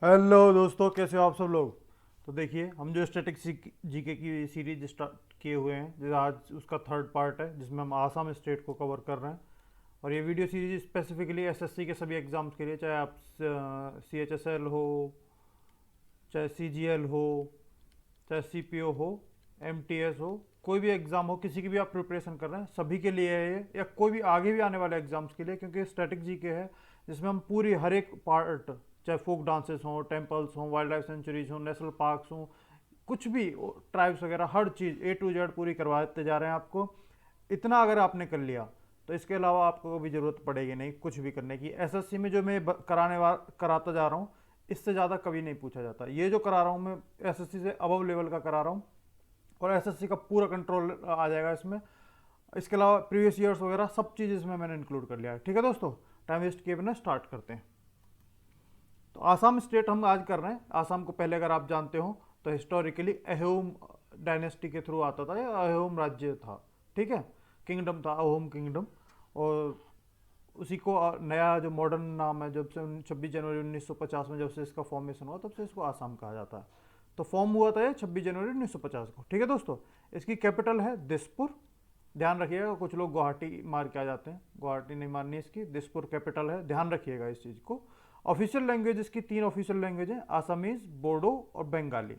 Hello दोस्तों, कैसे हो आप सब लोग। तो देखिए, हम जो स्टैटिक जीके की सीरीज स्टार्ट किए हुए हैं, जो आज उसका थर्ड पार्ट है, जिसमें हम आसाम स्टेट को कवर कर रहे हैं। और ये वीडियो सीरीज स्पेसिफिकली एसएससी के सभी एग्जाम्स के लिए, चाहे आप सीएचएसएल हो, चाहे सीजीएल हो, चाहे सीपीओ हो, एमटीएस हो, कोई भी एग्ज़ाम हो, किसी की भी आप प्रिपरेशन कर रहे हैं, सभी के लिए है ये, या कोई भी आगे भी आने वाले एग्जाम्स के लिए, क्योंकि स्टैटिक जी के है जिसमें हम पूरी हर एक पार्ट, चाहे फोक डांसेस हों, टेम्पल्स हों, वाइल्ड लाइफ सेंचुरीज हों, नेशनल पार्क्स हों, कुछ भी, ट्राइब्स वगैरह, हर चीज़ ए टू जेड पूरी करवाते जा रहे हैं आपको। इतना अगर आपने कर लिया तो इसके अलावा आपको कभी ज़रूरत पड़ेगी नहीं कुछ भी करने की। एसएससी में जो मैं कराता जा रहा हूँ, इससे ज़्यादा कभी नहीं पूछा जाता। ये जो करा रहा हूँ मैं, एसएससी से अबव लेवल का करा रहा हूँ, और एसएससी का पूरा कंट्रोल आ जाएगा इसमें। इसके अलावा प्रीवियस ईयर्स वगैरह सब चीज़ इसमें मैंने इंक्लूड कर लिया है। ठीक है दोस्तों, टाइम वेस्ट किए बिना स्टार्ट करते हैं। तो आसाम स्टेट हम आज कर रहे हैं। आसाम को पहले अगर आप जानते हो तो हिस्टोरिकली अहोम डायनेस्टी के थ्रू आता था, या अहोम राज्य था। ठीक है, किंगडम था, अहोम किंगडम। और उसी को नया जो मॉडर्न नाम है, जब से 26 जनवरी 1950 में जब से इसका फॉर्मेशन हुआ, तब से इसको आसाम कहा जाता है। तो फॉर्म हुआ था ये 26 जनवरी 1950 को। ठीक है दोस्तों, इसकी कैपिटल है दिसपुर। ध्यान रखिएगा, कुछ लोग गुवाहाटी मार के आ जाते हैं, गुवाहाटी नहीं मारनी इसकी, दिसपुर कैपिटल है, ध्यान रखिएगा इस चीज़ को। ऑफिशियल लैंग्वेज इसकी तीन ऑफिशियल लैंग्वेज हैं, आसामीज, बोडो और बंगाली।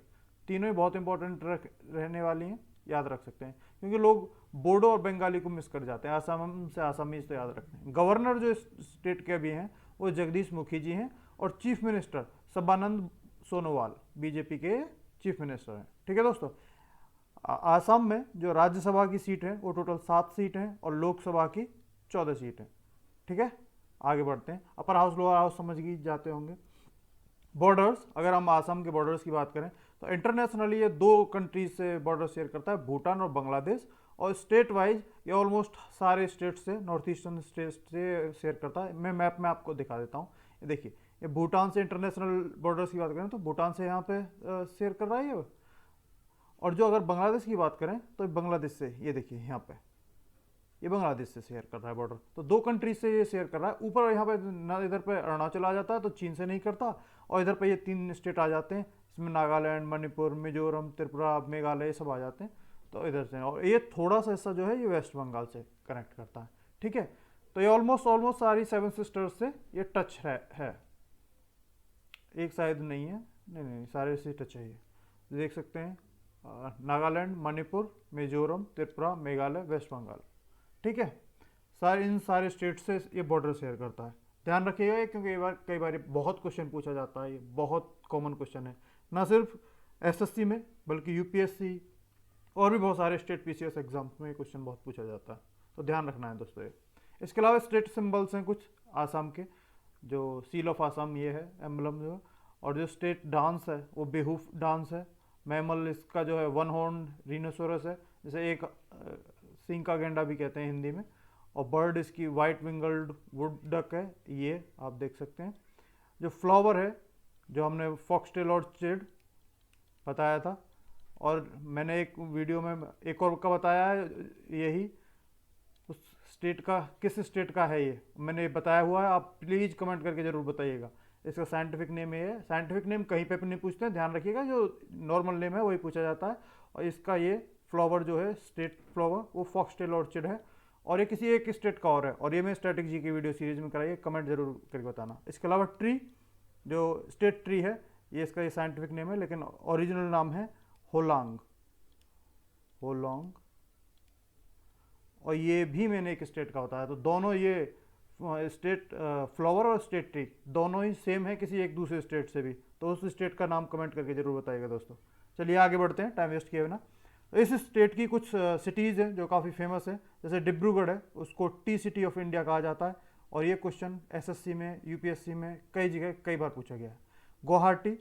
तीनों ही बहुत इंपॉर्टेंट रहने वाली हैं, याद रख सकते हैं, क्योंकि लोग बोडो और बंगाली को मिस कर जाते हैं। आसाम से आसामीज तो याद रखते हैं। गवर्नर जो स्टेट के अभी हैं वो जगदीश मुखी जी हैं, और chief minister Sarbananda Sonowal BJP के चीफ मिनिस्टर हैं। ठीक है दोस्तों, आसाम में जो राज्यसभा की सीट है वो टोटल 7 सीट हैं, और लोकसभा की 14 सीट हैं। ठीक है, आगे बढ़ते हैं। अपर हाउस लोअर हाउस समझ ही जाते होंगे। बॉर्डर्स, अगर हम आसाम के बॉर्डर्स की बात करें तो इंटरनेशनली ये दो कंट्रीज से बॉर्डर शेयर करता है, भूटान और बांग्लादेश। और स्टेट वाइज ये ऑलमोस्ट सारे स्टेट से, नॉर्थ ईस्टर्न स्टेट से शेयर करता है। मैं मैप में आपको दिखा देता हूँ। ये देखिए, ये भूटान से इंटरनेशनल बॉर्डर्स की बात करें तो भूटान से यहाँ पे शेयर कर रहा है ये। और जो अगर बांग्लादेश की बात करें तो बांग्लादेश से, ये देखिए यहाँ पे, ये बांग्लादेश से शेयर कर रहा है बॉर्डर। तो दो कंट्रीज से ये शेयर कर रहा है। ऊपर यहाँ पे ना, इधर पे अरुणाचल आ जाता है तो चीन से नहीं करता, और इधर पे ये 3 स्टेट आ जाते हैं, इसमें नागालैंड, मणिपुर, मिजोरम, त्रिपुरा, मेघालय, ये सब आ जाते हैं। तो इधर से, और ये थोड़ा सा हिस्सा जो है ये वेस्ट बंगाल से कनेक्ट करता है। ठीक है, तो ये ऑलमोस्ट ऑलमोस्ट सारी 7 सिस्टर्स से ये टच है। एक शायद नहीं है, नहीं नहीं, सारे से टच है ये, देख सकते हैं। नागालैंड, मणिपुर, मिजोरम, त्रिपुरा, मेघालय, वेस्ट बंगाल। ठीक है, सारे इन सारे स्टेट से ये बॉर्डर शेयर करता है। ध्यान रखिएगा ये, क्योंकि कई बार बहुत क्वेश्चन पूछा जाता है, ये बहुत कॉमन क्वेश्चन है, ना सिर्फ एसएससी में बल्कि यूपीएससी और भी बहुत सारे स्टेट पीसीएस एग्जाम्स में ये क्वेश्चन बहुत पूछा जाता है। तो ध्यान रखना है दोस्तों ये। इसके अलावा स्टेट सिंबल्स हैं कुछ आसाम के, जो सील ऑफ आसाम ये है एम्बलम जो। और जो स्टेट डांस है वो बेहूफ डांस है। मैमल इसका जो है वन हॉर्न रिनोसोरस है, जैसे एक सिंह का गेंडा भी कहते हैं हिंदी में। और बर्ड इसकी वाइट विंगल्ड वुड डक है, ये आप देख सकते हैं। जो फ्लावर है, जो हमने फॉक्सटेल ऑर्चिड बताया था, और मैंने एक वीडियो में एक और का बताया है, यही उस स्टेट का, किस स्टेट का है ये मैंने बताया हुआ है। आप प्लीज़ कमेंट करके ज़रूर बताइएगा। इसका साइंटिफिक नेम ये है। साइंटिफिक नेम कहीं पे भी नहीं पूछते हैं, ध्यान रखिएगा, जो नॉर्मल नेम है वही पूछा जाता है। और इसका ये फ्लावर जो है, स्टेट फ्लावर, वो फॉक्सटेल ऑर्चिड है। और ये किसी एक स्टेट का और है, और ये मैं स्ट्रेटेजी की वीडियो सीरीज में कराइए, कमेंट जरूर करके बताना। इसके अलावा ट्री, जो स्टेट ट्री है, ये इसका ये साइंटिफिक नेम है, लेकिन ओरिजिनल नाम है होलांग, होलोंग। और ये भी मैंने एक स्टेट का बताया। तो दोनों ये स्टेट फ्लावर और स्टेट ट्री दोनों ही सेम है किसी एक दूसरे स्टेट से भी। तो उस स्टेट का नाम कमेंट करके जरूर बताइएगा दोस्तों। चलिए आगे बढ़ते हैं, टाइम वेस्ट किए बिना। तो इस स्टेट की कुछ सिटीज़ हैं जो काफ़ी फेमस है। जैसे डिब्रूगढ़ है, उसको टी सिटी ऑफ इंडिया कहा जाता है, और ये क्वेश्चन एसएससी में, यूपीएससी में कई जगह कई बार पूछा गया है। Guwahati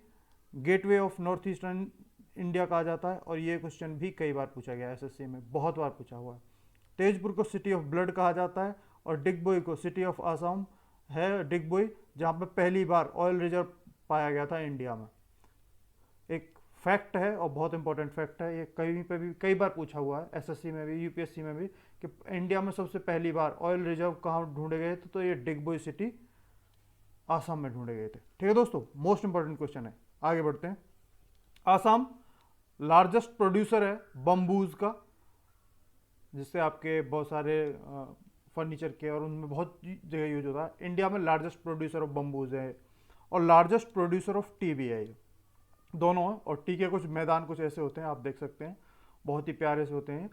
gateway of north eastern India कहा जाता है, और ये क्वेश्चन भी कई बार पूछा गया है एसएससी में, बहुत बार पूछा हुआ है। तेजपुर को सिटी ऑफ ब्लड कहा जाता है, और डिगबोई को सिटी ऑफ आसाम है, डिगबोई, जहाँ पर पहली बार ऑयल रिजर्व पाया गया था इंडिया में। एक फैक्ट है, और बहुत इंपॉर्टेंट फैक्ट है ये, कहीं पे भी कई बार पूछा हुआ है एसएससी में भी, यूपीएससी में भी, कि इंडिया में सबसे पहली बार ऑयल रिजर्व कहाँ ढूंढे गए थे, तो ये डिगबोई सिटी आसाम में ढूंढे गए थे। ठीक है दोस्तों, मोस्ट इंपॉर्टेंट क्वेश्चन है। आगे बढ़ते हैं। आसाम लार्जेस्ट प्रोड्यूसर है बम्बूज का, जिससे आपके बहुत सारे फर्नीचर के और उनमें बहुत जगह यूज होता है। इंडिया में लार्जेस्ट प्रोड्यूसर ऑफ बम्बूज है और लार्जेस्ट प्रोड्यूसर ऑफ टी भी है, दोनों है। और टी के कुछ मैदान कुछ ऐसे होते हैं, आप देख सकते हैं, बहुत ही प्यारे से होते हैं।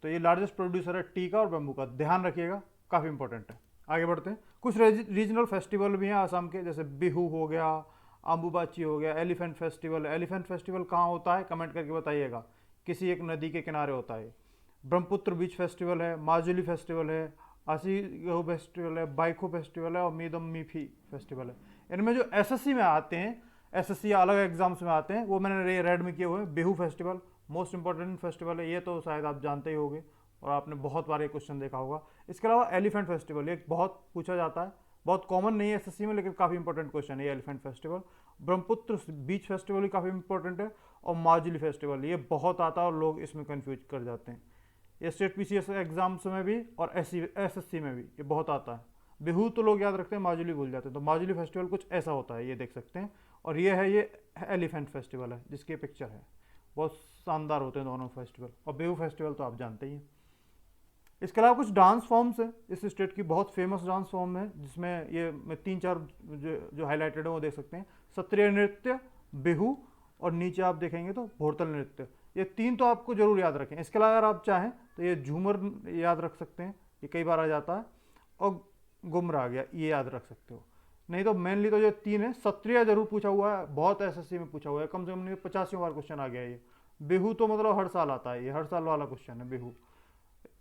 तो ये लार्जेस्ट प्रोड्यूसर है टी का और बम्बू का, ध्यान रखिएगा, काफ़ी इंपॉर्टेंट है। आगे बढ़ते हैं। कुछ रीजनल फेस्टिवल भी हैं आसाम के, जैसे बिहू हो गया, अम्बुबाची हो गया, एलिफेंट फेस्टिवल। एलिफेंट फेस्टिवल कहाँ होता है, कमेंट करके बताइएगा। किसी एक नदी के किनारे होता है। ब्रह्मपुत्र बीच फेस्टिवल है, माजुली फेस्टिवल है, आसी गहू फेस्टिवल है, बाइखो फेस्टिवल है और मीदम मीफी फेस्टिवल है। इनमें जो एसएससी में आते हैं, एसएससी अलग एग्जाम्स में आते हैं, वो मैंने रेड में किए हुए हैं। Bihu festival most important festival है, ये तो शायद आप जानते ही होंगे और आपने बहुत बार ये क्वेश्चन देखा होगा। इसके अलावा एलिफेंट फेस्टिवल, ये बहुत पूछा जाता है, बहुत कॉमन नहीं है एसएससी में, लेकिन काफ़ी इंपॉर्टेंट क्वेश्चन है ये elephant festival. Brahmaputra beach festival भी काफ़ी इंपॉर्टेंट है और माजुली फेस्टिवल, ये बहुत आता है और लोग इसमें कन्फ्यूज कर जाते हैं। ये स्टेट पीसीएस एग्जाम्स में भी और एसएससी में भी ये बहुत आता है। बिहू तो लोग याद रखते हैं, माजुली भूल जाते हैं। तो माजुली फेस्टिवल कुछ ऐसा होता है, ये देख सकते हैं। और ये है, ये एलिफेंट फेस्टिवल है जिसकी पिक्चर है, बहुत शानदार होते हैं दोनों फेस्टिवल। और बिहू फेस्टिवल तो आप जानते ही हैं। इसके अलावा कुछ डांस फॉर्म्स है इस स्टेट की, बहुत फेमस डांस फॉर्म है, जिसमें ये मैं 3-4 जो हाईलाइटेड है वो देख सकते हैं। सत्रिय नृत्य, बिहू और नीचे आप देखेंगे तो भोरतल नृत्य। ये 3 तो आपको जरूर याद रखें। इसके अलावा अगर आप चाहें तो ये झूमर याद रख सकते हैं, ये कई बार आ जाता है। और गुमरा आ गया, ये याद रख सकते हो। नहीं तो मेनली तो ये 3 है। सत्रिय जरूर पूछा हुआ है, बहुत एसएससी में पूछा हुआ है, कम से कम 85 बार क्वेश्चन आ गया है ये। बिहू तो मतलब हर साल आता है, ये हर साल वाला क्वेश्चन है बिहू।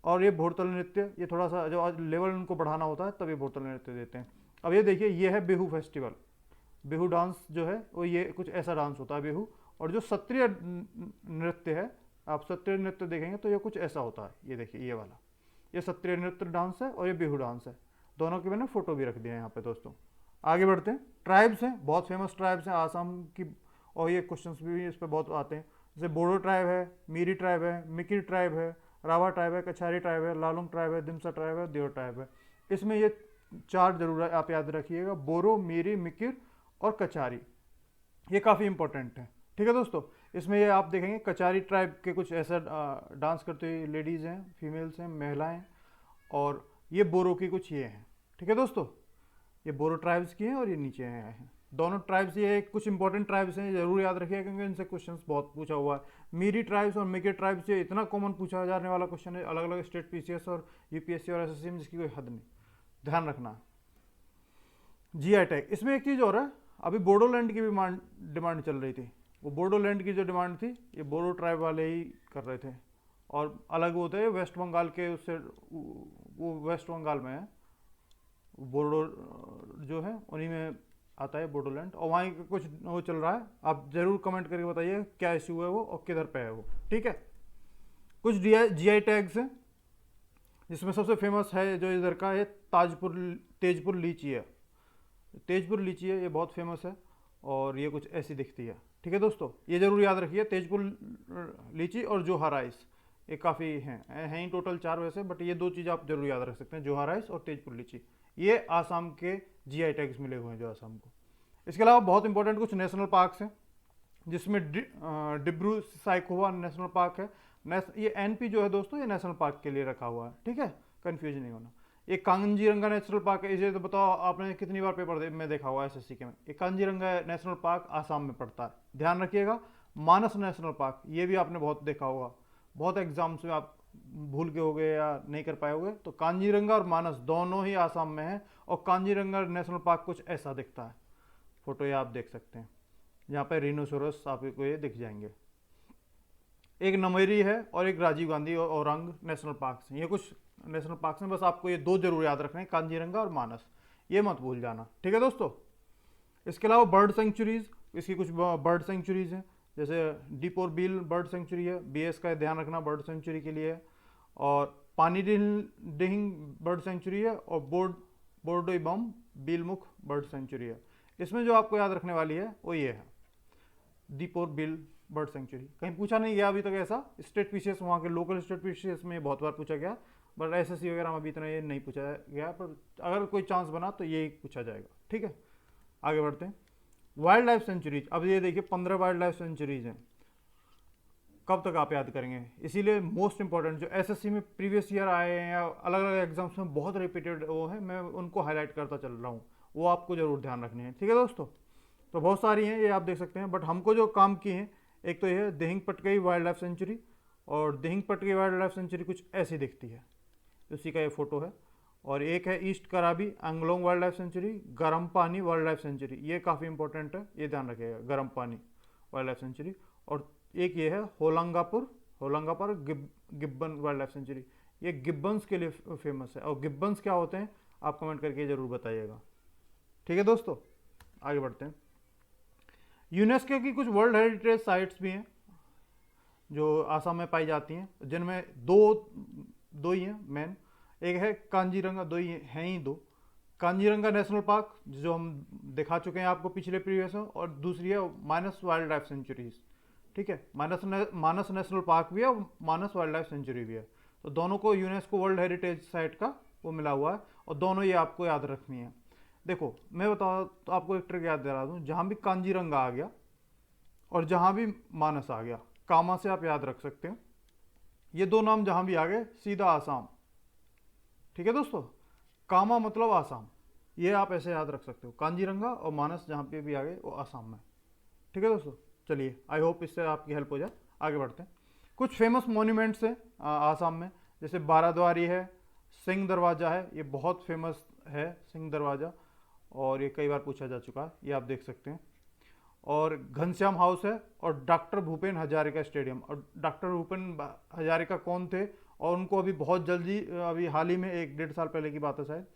और ये भोरतल नृत्य, ये थोड़ा सा जो लेवल उनको बढ़ाना होता है तब ये भोरतल नृत्य देते हैं। अब ये देखिए, ये है बिहू फेस्टिवल। बिहू डांस जो है वो ये कुछ ऐसा डांस होता है बिहू। और जो सत्रिय नृत्य है, आप सत्रिय नृत्य देखेंगे तो ये कुछ ऐसा होता है, ये देखिए ये वाला, ये सत्रिय नृत्य डांस है और ये बिहू डांस है। दोनों की मैंने फोटो भी रख दिया है यहाँ पे दोस्तों। आगे बढ़ते हैं। ट्राइब्स हैं, बहुत फेमस ट्राइब्स हैं आसाम की, और ये क्वेश्चंस भी इस पर बहुत आते हैं। जैसे बोडो ट्राइब है, मीरी ट्राइब है, मिकिर ट्राइब है, रावा ट्राइब है, कछारी ट्राइब है, लालुंग ट्राइब है, दिमसा ट्राइब है, देव ट्राइब है। इसमें ये 4 जरूर आप याद रखिएगा, बोरो, मीरी, मिकिर और कचारी। ये काफ़ी इंपॉर्टेंट है। ठीक है दोस्तों, इसमें ये आप देखेंगे कचारी ट्राइब के कुछ ऐसा डांस करते हुए लेडीज़ हैं, फीमेल्स हैं, महिलाएं। और ये बोरो की कुछ ये हैं। ठीक है दोस्तों, ये बोरो ट्राइब्स की हैं और ये नीचे हैं दोनों ट्राइब्स। ये कुछ इंपॉर्टेंट ट्राइब्स हैं, जरूर याद रखिएगा क्योंकि इनसे क्वेश्चंस बहुत पूछा हुआ है। मीरी ट्राइब्स और मिकिर ट्राइब्स, ये इतना कॉमन पूछा जाने वाला क्वेश्चन है अलग अलग स्टेट पीसीएस और यूपीएससी और एसएससी में, जिसकी कोई हद नहीं, ध्यान रखना। जीआई टैग, इसमें एक चीज़ और है, अभी बोडोलैंड की भी डिमांड चल रही थी। वो बोडोलैंड की जो डिमांड थी, ये बोडो ट्राइब वाले ही कर रहे थे। और अलग होते हैं वेस्ट बंगाल के, उससे वो वेस्ट बंगाल में है, बोडो जो है उन्हीं में आता है बोडोलैंड। और वहाँ कुछ वो चल रहा है, आप जरूर कमेंट करके बताइए क्या इशू है वो और किधर पे है वो। ठीक है, कुछ जीआई टैग्स हैं, जिसमें सबसे फेमस है जो इधर का है, तेजपुर लीची है। तेजपुर लीची है, ये बहुत फेमस है और ये कुछ ऐसी दिखती है। ठीक है दोस्तों, ये जरूर याद रखिए, तेजपुर लीची और जोहा राइस, ये काफ़ी हैं ही टोटल 4 वैसे, बट ये 2 चीज़ आप जरूर याद रख सकते हैं, जोहा राइस और तेजपुर लीची। ये आसाम के जीआई टैग्स मिले हुए हैं जो आसाम को। इसके अलावा बहुत इंपॉर्टेंट कुछ नेशनल पार्क्स हैं, जिसमें डिब्रू साइखोवा नेशनल पार्क है। ये एनपी जो है दोस्तों, ये नेशनल पार्क के लिए रखा हुआ है। ठीक है, कन्फ्यूज नहीं होना। ये कांजीरंगा नेशनल पार्क है, इसे तो बताओ आपने कितनी बार पेपर में देखा हुआ है एसएससी के में। ये कांजीरंगा नेशनल पार्क आसाम में पड़ता है, ध्यान रखिएगा। मानस नेशनल पार्क, ये भी आपने बहुत देखा होगा, बहुत एग्जाम्स में आप भूल के हो गए या नहीं कर पाए होगे। तो कांजीरंगा और मानस दोनों ही आसाम में है। और कांजीरंगा नेशनल पार्क कुछ ऐसा दिखता है, फोटो ये आप देख सकते हैं, यहाँ पे रिनोसोरस आपको ये दिख जाएंगे। एक नमेरी है और एक राजीव गांधी और औरंग नेशनल पार्क हैं। ये कुछ नेशनल पार्क हैं, बस आपको ये 2 जरूर याद रखना है, कांजीरंगा और मानस, ये मत भूल जाना। ठीक है दोस्तों, इसके अलावा बर्ड सेंचुरीज, इसकी कुछ बर्ड सेंचुरीज हैं, जैसे डीपोर बिल बर्ड सेंचुरी है, बीएस का ध्यान रखना बर्ड सेंचुरी के लिए। और पानी डिहिंग बर्ड सेंचुरी है और बोर्डोइबम बिलमुख बर्ड सेंचुरी है। इसमें जो आपको याद रखने वाली है वो ये है, दीपोर बिल बर्ड सेंचुरी। कहीं पूछा नहीं गया अभी तक ऐसा, स्टेट पीसीएस वहाँ के लोकल स्टेट पीसीएस में बहुत बार पूछा गया, बट एसएससी वगैरह में अभी इतना ये नहीं पूछा गया, पर अगर कोई चांस बना तो ये पूछा जाएगा। ठीक है, आगे बढ़ते हैं। वाइल्ड लाइफ सेंचुरीज, अब ये देखिए 15 वाइल्ड लाइफ सेंचुरीज हैं, कब तक आप याद करेंगे? इसीलिए मोस्ट इंपॉर्टेंट जो एसएससी में प्रीवियस ईयर आए हैं या अलग अलग एग्जाम्स में बहुत रिपीटेड वो है, मैं उनको हाईलाइट करता चल रहा हूँ, वो आपको जरूर ध्यान रखनी है। ठीक है दोस्तों, तो बहुत सारी हैं ये आप देख सकते हैं, बट हमको जो काम की हैं, एक तो ये है Dihing Patkai wildlife sanctuary, और Dihing Patkai wildlife sanctuary कुछ ऐसी दिखती है, उसी का ये फोटो है। और एक है ईस्ट कराबी एंगलोंग वाइल्ड लाइफ सेंचुरी, गर्म पानी वाइल्ड लाइफ सेंचुरी, ये काफ़ी इंपॉर्टेंट है, ये ध्यान रखिएगा, गर्म पानी वाइल्ड लाइफ सेंचुरी। और एक ये है होलंगापुर गिब्बन वाइल्ड लाइफ सेंचुरी, ये गिब्बन्स के लिए फेमस है, और गिब्बन्स क्या होते हैं आप कमेंट करके ज़रूर बताइएगा। ठीक है दोस्तों, आगे बढ़ते हैं। यूनेस्को की कुछ वर्ल्ड हेरिटेज साइट्स भी हैं जो आसाम में पाई जाती हैं, जिनमें दो ही हैं मेन। एक है कांजीरंगा, दो ही हैं ही दो, कांजीरंगा नेशनल पार्क जो हम दिखा चुके हैं आपको पिछले प्रीवियस में, और दूसरी है मानस वाइल्ड लाइफ सेंचुरीज। ठीक है, मानस नेशनल पार्क भी है और मानस वाइल्ड लाइफ सेंचुरी भी है, तो दोनों को यूनेस्को वर्ल्ड हेरिटेज साइट का वो मिला हुआ है, और दोनों ये आपको याद रखनी है। देखो मैं बताऊँ तो आपको एक ट्रिक याद दिला दूँ, जहाँ भी कांजीरंगा आ गया और जहाँ भी मानस आ गया, कामा से आप याद रख सकते हो, ये दो नाम जहाँ भी आ गए सीधा आसाम। ठीक है दोस्तों, कामा मतलब आसाम, ये आप ऐसे याद रख सकते हो, कांजीरंगा और मानस जहाँ पे भी आ गए वो आसाम में। ठीक है दोस्तों, चलिए आई होप इससे आपकी हेल्प हो जाए। आगे बढ़ते हैं। कुछ फेमस मॉन्यूमेंट्स हैं आसाम में, जैसे बाराद्वारी है, सिंह दरवाज़ा है, ये बहुत फेमस है सिंह दरवाज़ा, और ये कई बार पूछा जा चुका है, ये आप देख सकते हैं। और घनश्याम हाउस है, और डॉक्टर भूपेन हजारिका स्टेडियम। और डॉक्टर भूपेन हजारिका कौन थे, और उनको अभी बहुत जल्दी, अभी हाल ही में 1-1.5 साल पहले की बात है शायद,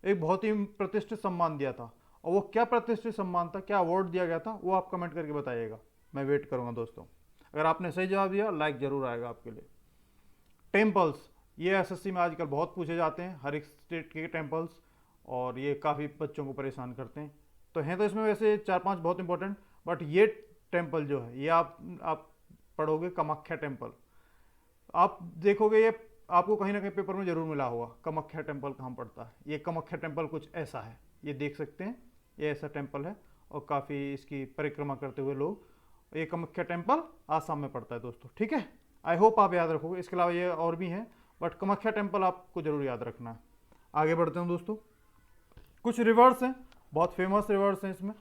एक बहुत ही प्रतिष्ठित सम्मान दिया था, और वो क्या प्रतिष्ठित सम्मान था, क्या अवार्ड दिया गया था, वो आप कमेंट करके बताइएगा, मैं वेट करूंगा दोस्तों। अगर आपने सही जवाब दिया लाइक जरूर आएगा आपके लिए। टेम्पल्स, ये एसएससी में आजकल बहुत पूछे जाते हैं, हर एक स्टेट के टेम्पल्स, और ये काफ़ी बच्चों को परेशान करते हैं, तो हैं तो इसमें वैसे 4-5 बहुत इंपॉर्टेंट, बट ये टेम्पल जो है ये आप पढ़ोगे कामाख्या टेम्पल, आप देखोगे ये आपको कहीं ना कहीं पेपर में जरूर मिला होगा, कामाख्या टेम्पल कहाँ पड़ता है। ये कामाख्या टेम्पल कुछ ऐसा है, ये देख सकते हैं, ये ऐसा टेम्पल है, और काफ़ी इसकी परिक्रमा करते हुए लोग, ये कामाख्या टेम्पल आसाम में पड़ता है दोस्तों। ठीक है, आई होप आप याद रखोगे, इसके अलावा ये और भी हैं, बट कामाख्या टेम्पल आपको जरूर याद रखना है। आगे बढ़ते हैं दोस्तों। कुछ रिवर्स हैं, बहुत फेमस रिवर्स हैं इसमें,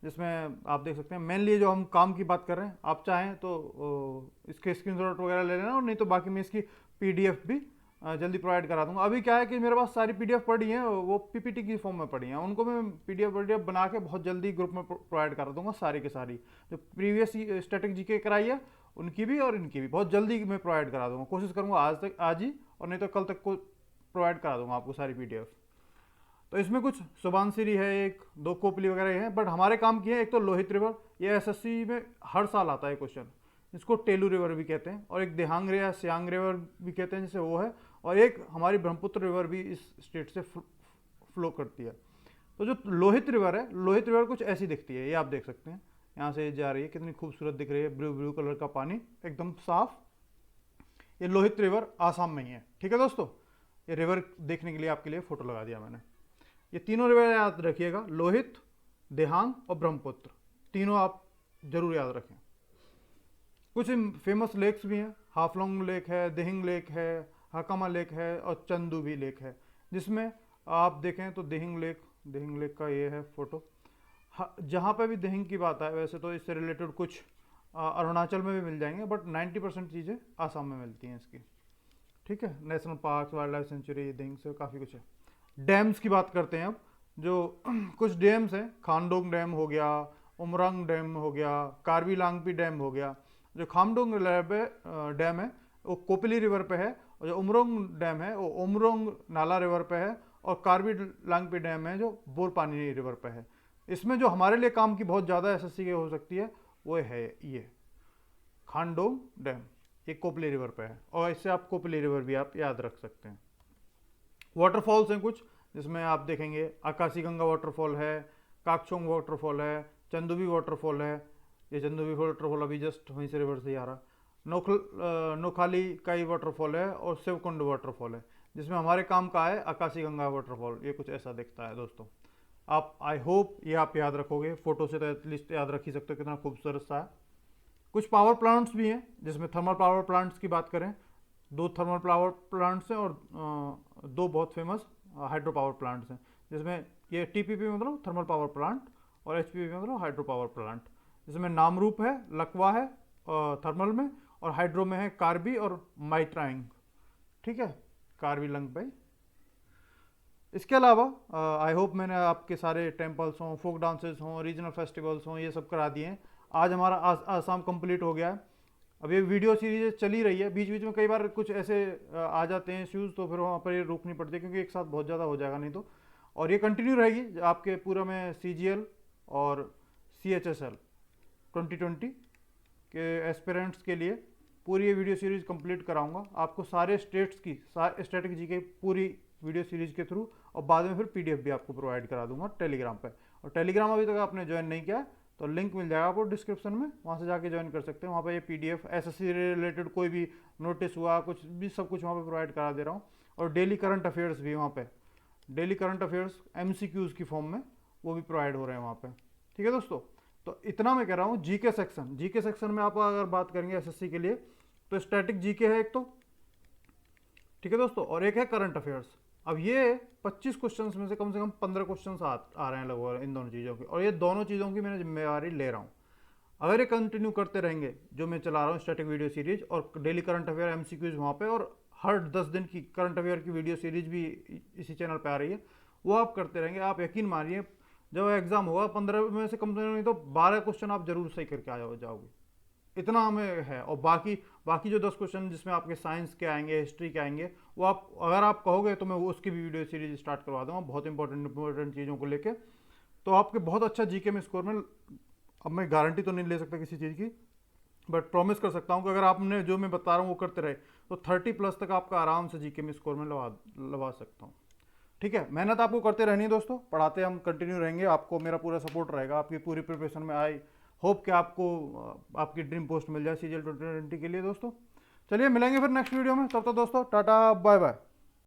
जिसमें आप देख सकते हैं, मेनली जो हम काम की बात कर रहे हैं, आप चाहें तो इसके स्क्रीनशॉट वगैरह ले लेना, और नहीं तो बाकी मैं इसकी पीडीएफ भी जल्दी प्रोवाइड करा दूंगा। अभी क्या है कि मेरे पास सारी पीडीएफ पड़ी हैं, वो पीपीटी की फॉर्म में पड़ी हैं, उनको मैं पीडीएफ बना के बहुत जल्दी ग्रुप में प्रोवाइड करा दूंगा, सारी के सारी जो प्रीवियस स्टैटिक जीके कराई है उनकी भी और इनकी भी बहुत जल्दी मैं प्रोवाइड करा दूंगा, कोशिश करूँगा आज ही, और नहीं तो कल तक को प्रोवाइड करा दूंगा आपको सारी पीडीएफ। तो इसमें कुछ सुबानसिरी है, 1-2 कोपली वगैरह हैं, बट हमारे काम की है। एक तो लोहित रिवर, ये एसएससी में हर साल आता है क्वेश्चन, इसको टेलू रिवर भी कहते हैं, और एक देहांग या सियांग रिवर भी कहते हैं जैसे वो है, और एक हमारी ब्रह्मपुत्र रिवर भी इस स्टेट से फ्लो करती है। तो जो लोहित रिवर है, लोहित रिवर कुछ ऐसी दिखती है, ये आप देख सकते हैं, यहाँ से जा रही है, कितनी खूबसूरत दिख रही है, ब्लू कलर का पानी एकदम साफ। ये लोहित रिवर आसाम में ही है। ठीक है दोस्तों, ये रिवर देखने के लिए आपके लिए फोटो लगा दिया मैंने। ये तीनों रिवर याद रखिएगा, लोहित, देहांग और ब्रह्मपुत्र, तीनों आप जरूर याद रखें। कुछ फेमस लेक्स भी हैं, हाफलोंग लेक है, दिहिंग लेक है, हकामा लेक है, और चंदूबी लेक है, जिसमें आप देखें तो दिहिंग लेक का ये है फोटो। जहाँ पे भी दिहिंग की बात है, वैसे तो इससे रिलेटेड कुछ अरुणाचल में भी मिल जाएंगे, बट 90% चीज़ें आसाम में मिलती हैं इसकी। ठीक है, national park, wild life sanctuary, Dihing से काफ़ी कुछ है। डैम्स की बात करते हैं अब, जो कुछ डैम्स हैं, खामडोंग डैम हो गया, उमरंग डैम हो गया, कार्बी लांगपी डैम हो गया। जो खामडोंग डैम है वो कोपली रिवर पे है, और जो उमरोंग डैम है वो उमरोंग नाला रिवर पे है, और कार्बी लांगपी डैम है जो बोरपानी रिवर पे है। इसमें जो हमारे लिए काम की बहुत ज़्यादा एसएससी की हो सकती है वो है ये खामडोंग डैम, ये कोपली रिवर पे है, और इससे आप कोपली रिवर भी आप याद रख सकते हैं। वाटरफॉल्स हैं कुछ, जिसमें आप देखेंगे आकाशी गंगा वाटरफॉल है, काकचोंग वाटरफॉल है, चंदुबी वाटरफॉल है, ये चंदुबी वाटरफॉल अभी जस्ट वहीं से रिवर से ही आ रहा। नोखाली काई वाटरफॉल है, और शिवकुंड वाटरफॉल है, जिसमें हमारे काम का है आकाशी गंगा वाटरफॉल, ये कुछ ऐसा दिखता है दोस्तों। आप आई होप ये आप याद रखोगे, फोटो से तो एटलीस्ट याद रख ही सकते हो कितना खूबसूरत सा है। कुछ पावर प्लांट्स भी हैं, जिसमें थर्मल पावर प्लांट्स की बात करें, 2 थर्मल पावर प्लांट्स हैं और 2 बहुत फेमस हाइड्रो पावर प्लांट्स हैं, जिसमें ये टीपीपी मतलब थर्मल पावर प्लांट और एचपीपी मतलब हाइड्रो पावर प्लांट। जिसमें नामरूप है, लकवा है थर्मल में, और हाइड्रो में है कार्बी और माइट्राइंग। ठीक है, कार्बी लंग भाई। इसके अलावा आई होप मैंने आपके सारे टेम्पल्स हों, फोक डांसेस हों, रीजनल फेस्टिवल्स हों, ये सब करा दिए हैं। आज हमारा आसाम कंप्लीट हो गया है। अब ये वीडियो सीरीज चली रही है, बीच बीच में कई बार कुछ ऐसे आ जाते हैं इश्यूज़, तो फिर वहाँ पर ये रोकनी पड़ती है क्योंकि एक साथ बहुत ज़्यादा हो जाएगा नहीं तो। और ये कंटिन्यू रहेगी आपके पूरा में CGL और CHSL 2020 के एस्पिरेंट्स के लिए पूरी ये वीडियो सीरीज कंप्लीट कराऊंगा आपको, सारे स्टेट्स की स्टैटिक जी के पूरी वीडियो सीरीज के थ्रू, और बाद में फिर PDF भी आपको प्रोवाइड करा दूंगा टेलीग्राम पे। और टेलीग्राम अभी तक आपने ज्वाइन नहीं किया तो लिंक मिल जाएगा आपको डिस्क्रिप्शन में, वहाँ से जाके ज्वाइन कर सकते हैं। वहाँ पे ये PDF SSC रिलेटेड कोई भी नोटिस हुआ, कुछ भी, सब कुछ वहाँ पे प्रोवाइड करा दे रहा हूँ। और डेली करंट अफेयर्स भी वहाँ पे, डेली करंट अफेयर्स MCQs की फॉर्म में वो भी प्रोवाइड हो रहे हैं वहाँ पे। ठीक है दोस्तों, तो इतना मैं कह रहा हूँ। जीके सेक्शन में आप अगर बात करेंगे SSC के लिए तो स्टैटिक जीके है एक तो, ठीक है दोस्तों, और एक है करंट अफेयर्स। अब ये 25 क्वेश्चंस में से कम 15 क्वेश्चंस आ रहे हैं लगभग इन दोनों चीज़ों के, और ये दोनों चीज़ों की मैंने जिम्मेवारी ले रहा हूँ। अगर ये कंटिन्यू करते रहेंगे जो मैं चला रहा हूँ स्टैटिक वीडियो सीरीज, और डेली करंट अफेयर MCQs वहाँ पे, और हर 10 दिन की करंट अफेयर की वीडियो सीरीज भी इसी चैनल पे आ रही है, वो आप करते रहेंगे, आप यकीन मानिए जब एग्जाम होगा 15 में से कम नहीं तो 12 क्वेश्चन आप जरूर सही करके आ जाओगे, इतना हमें है। और बाकी जो 10 क्वेश्चन जिसमें आपके साइंस के आएंगे, हिस्ट्री के आएंगे, वो आप अगर आप कहोगे तो मैं उसकी भी वीडियो सीरीज स्टार्ट करवा दूंगा, बहुत इंपॉर्टेंट चीज़ों को लेके। तो आपके बहुत अच्छा जीके में स्कोर में, अब मैं गारंटी तो नहीं ले सकता किसी चीज़ की, बट प्रॉमिस कर सकता हूँ कि अगर आपने जो मैं बता रहा हूँ वो करते रहे तो 30+ तक आपका आराम से जीके में स्कोर में लगा सकता हूँ। ठीक है, मेहनत आपको करते रहनी है दोस्तों, पढ़ाते हम कंटिन्यू रहेंगे, आपको मेरा पूरा सपोर्ट रहेगा आपकी पूरी प्रिपरेशन में। आई होप कि आपको आपकी ड्रीम पोस्ट मिल जाए CGL 2020 के लिए दोस्तों। चलिए मिलेंगे फिर नेक्स्ट वीडियो में, तब तक दोस्तों टाटा बाय बाय।